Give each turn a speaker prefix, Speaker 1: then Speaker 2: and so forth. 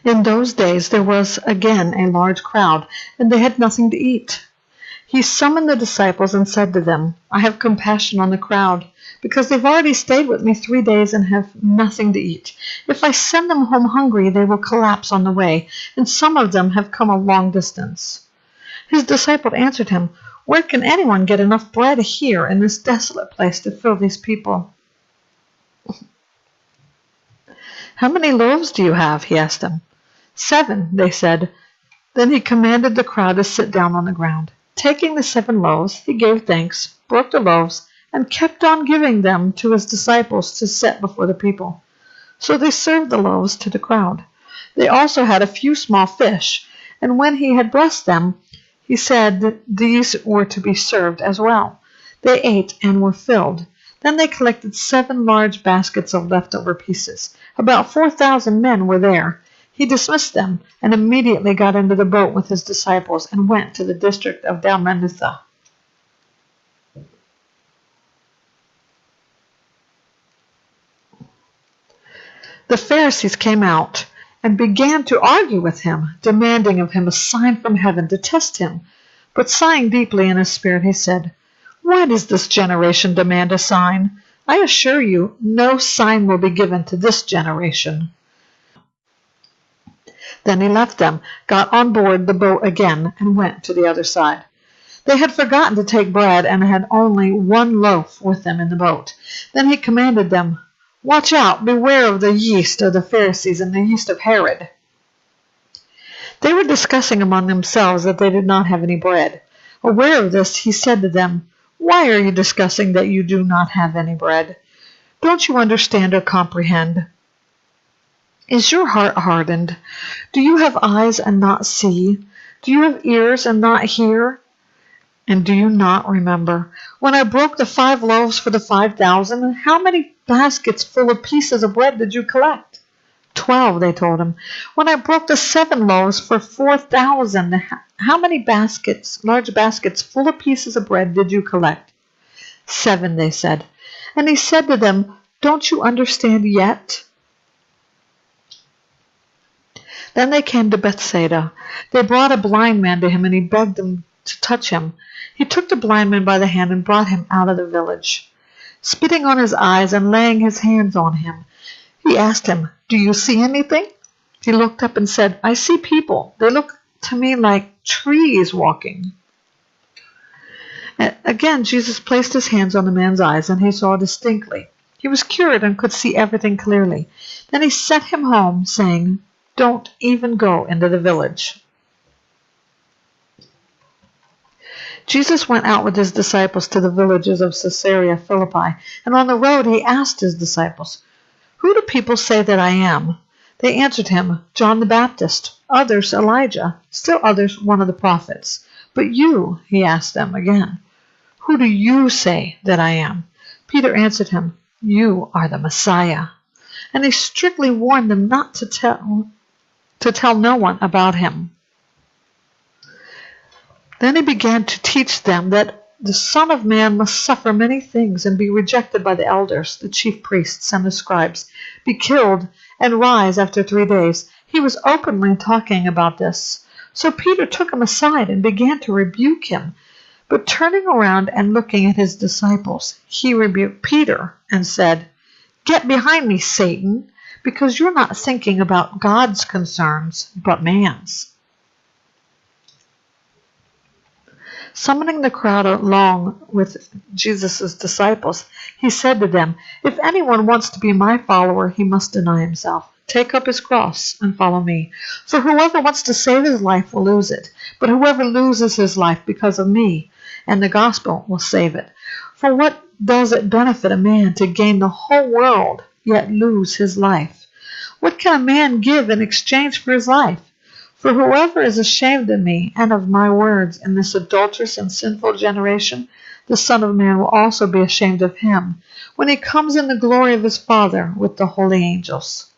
Speaker 1: In those days there was again a large crowd, and they had nothing to eat. He summoned the disciples and said to them, I have compassion on the crowd, because they've already stayed with me 3 days and have nothing to eat. If I send them home hungry, they will collapse on the way, and some of them have come a long distance. His disciples answered him, Where can anyone get enough bread here in this desolate place to fill these people? How many loaves do you have? He asked them. 7, they said. Then he commanded the crowd to sit down on the ground. Taking the 7 loaves, he gave thanks, broke the loaves, and kept on giving them to his disciples to set before the people. So they served the loaves to the crowd. They also had a few small fish, and when he had blessed them, he said that these were to be served as well. They ate and were filled. Then they collected 7 large baskets of leftover pieces. About 4,000 men were there. He dismissed them and immediately got into the boat with his disciples and went to the district of Dalmanutha. The Pharisees came out and began to argue with him, demanding of him a sign from heaven to test him. But sighing deeply in his spirit, he said, Why does this generation demand a sign? I assure you, no sign will be given to this generation. Then he left them, got on board the boat again, and went to the other side. They had forgotten to take bread and had only 1 loaf with them in the boat. Then he commanded them, Watch out, beware of the yeast of the Pharisees and the yeast of Herod. They were discussing among themselves that they did not have any bread. Aware of this, he said to them, Why are you discussing that you do not have any bread? Don't you understand or comprehend? Is your heart hardened? Do you have eyes and not see? Do you have ears and not hear? And do you not remember? When I broke the 5 loaves for the 5,000, how many baskets full of pieces of bread did you collect? 12, they told him. When I broke the 7 loaves for 4,000, how many large baskets full of pieces of bread did you collect? 7, they said. And he said to them, Don't you understand yet? Then they came to Bethsaida. They brought a blind man to him, and he begged them to touch him. He took the blind man by the hand and brought him out of the village. Spitting on his eyes and laying his hands on him, he asked him, Do you see anything? He looked up and said, I see people. They look to me like trees walking. Again, Jesus placed his hands on the man's eyes, and he saw distinctly. He was cured and could see everything clearly. Then he sent him home, saying, Don't even go into the village. Jesus went out with his disciples to the villages of Caesarea Philippi, and on the road he asked his disciples, Who do people say that I am? They answered him, John the Baptist, others Elijah, still others one of the prophets. But you, he asked them again, Who do you say that I am? Peter answered him, You are the Messiah. And he strictly warned them not to tell no one about him. Then he began to teach them that the Son of Man must suffer many things and be rejected by the elders, the chief priests, and the scribes, be killed, and rise after 3 days. He was openly talking about this. So Peter took him aside and began to rebuke him. But turning around and looking at his disciples, he rebuked Peter and said, Get behind me, Satan, because you're not thinking about God's concerns, but man's. Summoning the crowd along with Jesus' disciples, he said to them, If anyone wants to be my follower, he must deny himself, take up his cross, and follow me. For whoever wants to save his life will lose it, but whoever loses his life because of me and the gospel will save it. For what does it benefit a man to gain the whole world, yet lose his life? What can a man give in exchange for his life? For whoever is ashamed of me and of my words in this adulterous and sinful generation, the Son of Man will also be ashamed of him when he comes in the glory of his Father with the holy angels.